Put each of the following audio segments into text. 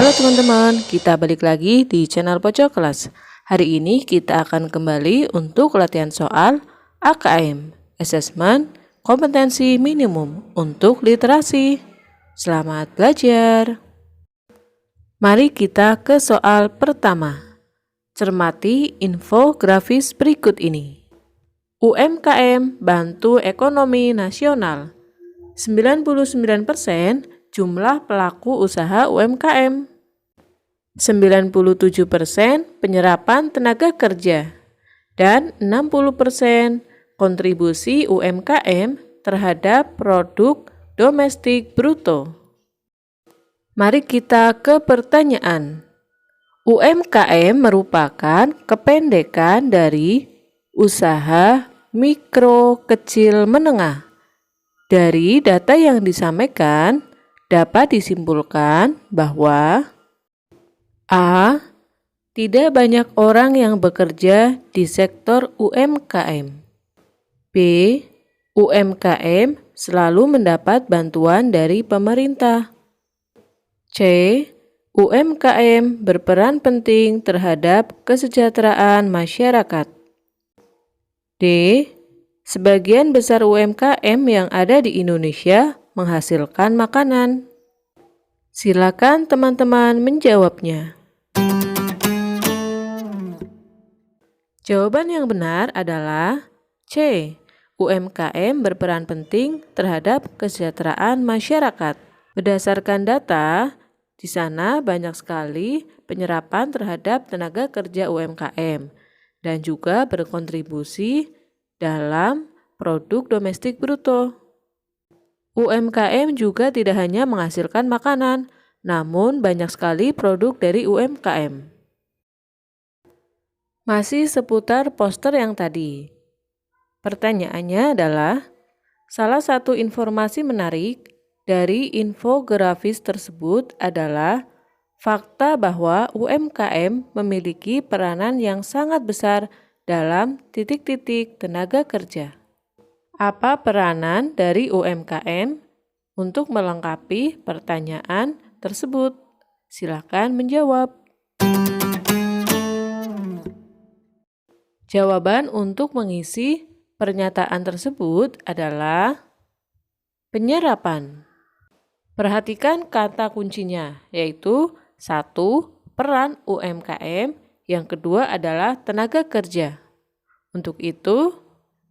Halo teman-teman, kita balik lagi di channel Pojok Kelas. Hari ini kita akan kembali untuk latihan soal AKM, Assessment Kompetensi Minimum untuk Literasi. Selamat belajar. Mari kita ke soal pertama. Cermati infografis berikut ini. UMKM bantu ekonomi nasional. 99% jumlah pelaku usaha UMKM. 97% penyerapan tenaga kerja. Dan 60% kontribusi UMKM terhadap produk domestik bruto. Mari kita ke pertanyaan. UMKM merupakan kependekan dari usaha mikro kecil menengah. Dari data yang disampaikan, dapat disimpulkan bahwa A. Tidak banyak orang yang bekerja di sektor UMKM. B. UMKM selalu mendapat bantuan dari pemerintah. C. UMKM berperan penting terhadap kesejahteraan masyarakat. D. Sebagian besar UMKM yang ada di Indonesia menghasilkan makanan. Silakan teman-teman menjawabnya. Jawaban yang benar adalah C. UMKM berperan penting terhadap kesejahteraan masyarakat. Berdasarkan data, di sana banyak sekali penyerapan terhadap tenaga kerja UMKM dan juga berkontribusi dalam produk domestik bruto. UMKM juga tidak hanya menghasilkan makanan, namun banyak sekali produk dari UMKM. Masih seputar poster yang tadi. Pertanyaannya adalah, salah satu informasi menarik dari infografis tersebut adalah fakta bahwa UMKM memiliki peranan yang sangat besar dalam titik-titik tenaga kerja. Apa peranan dari UMKM? Untuk melengkapi pertanyaan tersebut, silakan menjawab. Jawaban untuk mengisi pernyataan tersebut adalah penyerapan. Perhatikan kata kuncinya, yaitu 1. Peran UMKM, yang kedua adalah tenaga kerja. Untuk itu,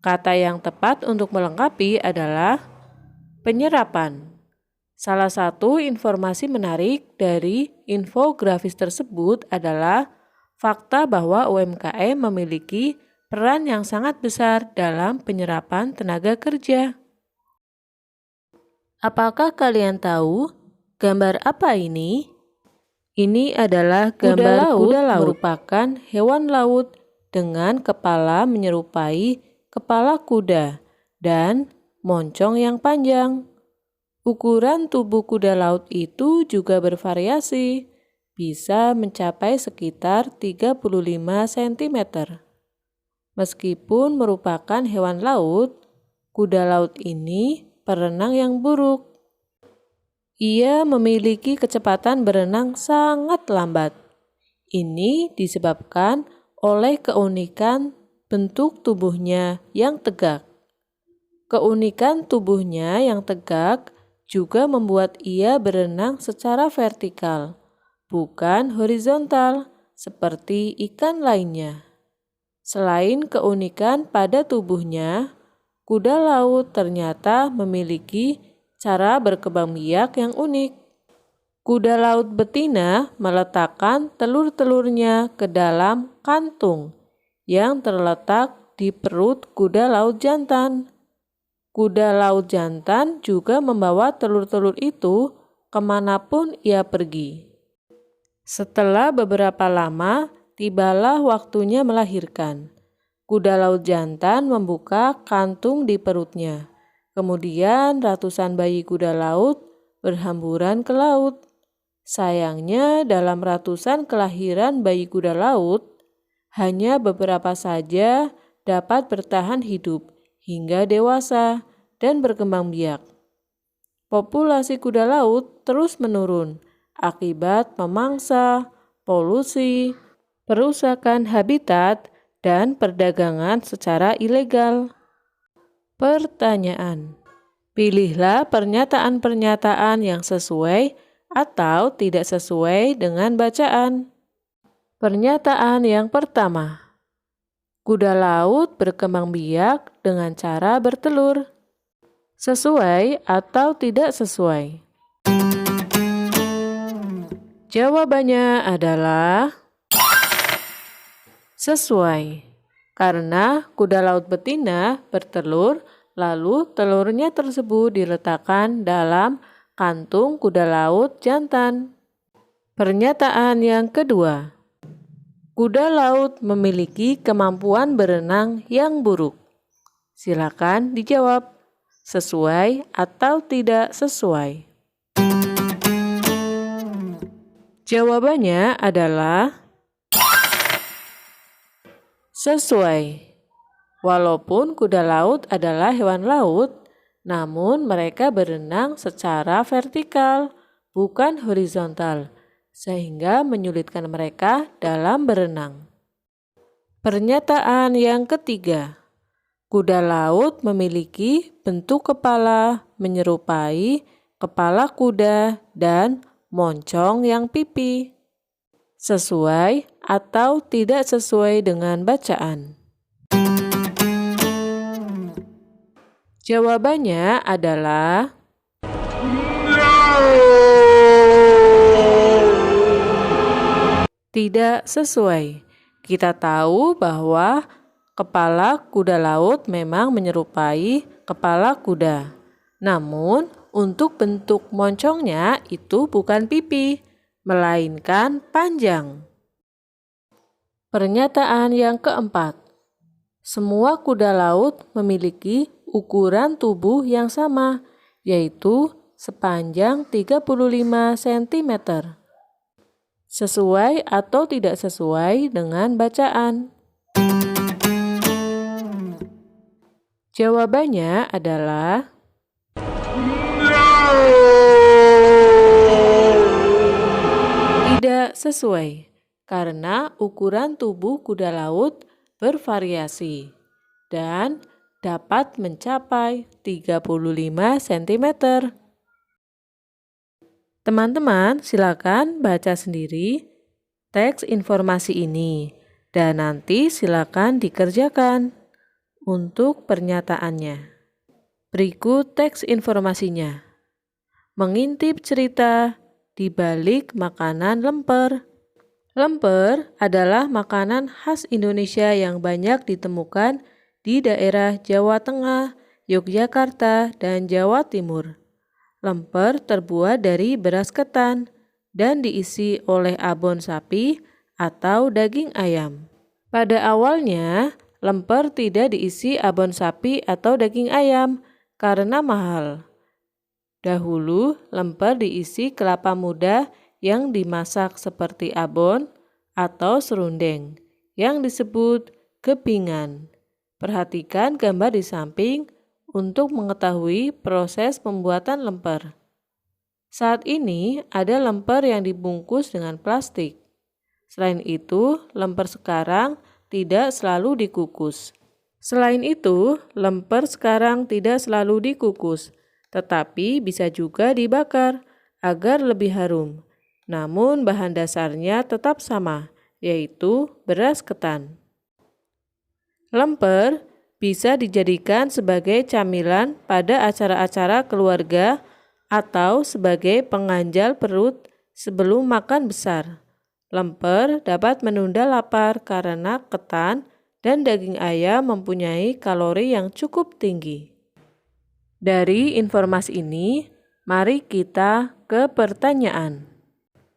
kata yang tepat untuk melengkapi adalah penyerapan. Salah satu informasi menarik dari infografis tersebut adalah fakta bahwa UMKM memiliki peran yang sangat besar dalam penyerapan tenaga kerja. Apakah kalian tahu gambar apa ini? Ini adalah gambar kuda laut, merupakan hewan laut dengan kepala menyerupai kepala kuda dan moncong yang panjang. Ukuran tubuh kuda laut itu juga bervariasi, bisa mencapai sekitar 35 cm. Meskipun merupakan hewan laut, kuda laut ini perenang yang buruk. Ia memiliki kecepatan berenang sangat lambat. Ini disebabkan oleh keunikan bentuk tubuhnya yang tegak. Keunikan tubuhnya yang tegak juga membuat ia berenang secara vertikal, bukan horizontal seperti ikan lainnya. Selain keunikan pada tubuhnya, kuda laut ternyata memiliki cara berkembang biak yang unik. Kuda laut betina meletakkan telur-telurnya ke dalam kantung yang terletak di perut kuda laut jantan. Kuda laut jantan juga membawa telur-telur itu kemanapun ia pergi. Setelah beberapa lama, tibalah waktunya melahirkan. Kuda laut jantan membuka kantung di perutnya. Kemudian ratusan bayi kuda laut berhamburan ke laut. Sayangnya dalam ratusan kelahiran bayi kuda laut, hanya beberapa saja dapat bertahan hidup hingga dewasa dan berkembang biak. Populasi kuda laut terus menurun akibat memangsa, polusi, perusakan habitat, dan perdagangan secara ilegal. Pertanyaan: pilihlah pernyataan-pernyataan yang sesuai atau tidak sesuai dengan bacaan. Pernyataan yang pertama: kuda laut berkembang biak dengan cara bertelur. Sesuai atau tidak sesuai? Jawabannya adalah sesuai. Karena kuda laut betina bertelur, lalu telurnya tersebut diletakkan dalam kantung kuda laut jantan. Pernyataan yang kedua: kuda laut memiliki kemampuan berenang yang buruk. Silakan dijawab, sesuai atau tidak sesuai. Jawabannya adalah sesuai. Walaupun kuda laut adalah hewan laut, namun mereka berenang secara vertikal, bukan horizontal, sehingga menyulitkan mereka dalam berenang. Pernyataan yang ketiga: kuda laut memiliki bentuk kepala menyerupai kepala kuda dan moncong yang pipi. Sesuai atau tidak sesuai dengan bacaan? Jawabannya adalah tidak sesuai. Kita tahu bahwa kepala kuda laut memang menyerupai kepala kuda. Namun, untuk bentuk moncongnya itu bukan pipi, melainkan panjang. Pernyataan yang keempat: semua kuda laut memiliki ukuran tubuh yang sama, yaitu sepanjang 35 cm. Sesuai atau tidak sesuai dengan bacaan? Jawabannya adalah tidak sesuai, karena ukuran tubuh kuda laut bervariasi dan dapat mencapai 35 cm. Teman-teman, silakan baca sendiri teks informasi ini dan nanti silakan dikerjakan untuk pernyataannya. Berikut teks informasinya. Mengintip cerita di balik makanan lemper. Lemper adalah makanan khas Indonesia yang banyak ditemukan di daerah Jawa Tengah, Yogyakarta, dan Jawa Timur. Lemper terbuat dari beras ketan dan diisi oleh abon sapi atau daging ayam. Pada awalnya, lemper tidak diisi abon sapi atau daging ayam karena mahal. Dahulu, lemper diisi kelapa muda yang dimasak seperti abon atau serundeng yang disebut gepingan. Perhatikan gambar di samping untuk mengetahui proses pembuatan lemper. Saat ini ada lemper yang dibungkus dengan plastik. Selain itu, lemper sekarang tidak selalu dikukus. Selain itu, lemper sekarang tidak selalu dikukus, tetapi bisa juga dibakar agar lebih harum. Namun bahan dasarnya tetap sama, yaitu beras ketan. Lemper bisa dijadikan sebagai camilan pada acara-acara keluarga atau sebagai pengganjal perut sebelum makan besar. Lemper dapat menunda lapar karena ketan dan daging ayam mempunyai kalori yang cukup tinggi. Dari informasi ini, mari kita ke pertanyaan.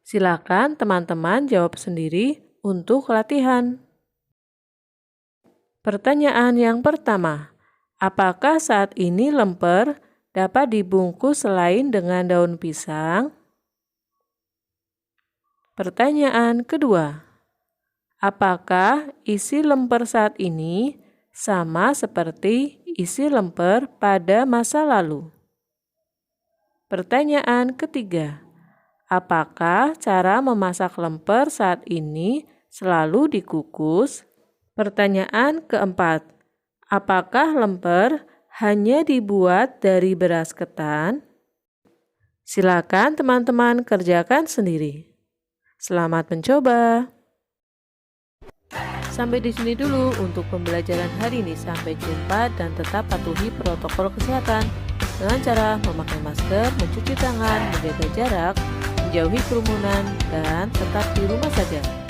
Silakan teman-teman jawab sendiri untuk latihan. Pertanyaan yang pertama, apakah saat ini lemper dapat dibungkus selain dengan daun pisang? Pertanyaan kedua, apakah isi lemper saat ini sama seperti isi lemper pada masa lalu? Pertanyaan ketiga, Apakah cara memasak lemper saat ini selalu dikukus? Pertanyaan keempat, apakah lemper hanya dibuat dari beras ketan? Silakan teman-teman kerjakan sendiri. Selamat mencoba. Sampai di sini dulu untuk pembelajaran hari ini. Sampai jumpa dan tetap patuhi protokol kesehatan dengan cara memakai masker, mencuci tangan, menjaga jarak, menjauhi kerumunan, dan tetap di rumah saja.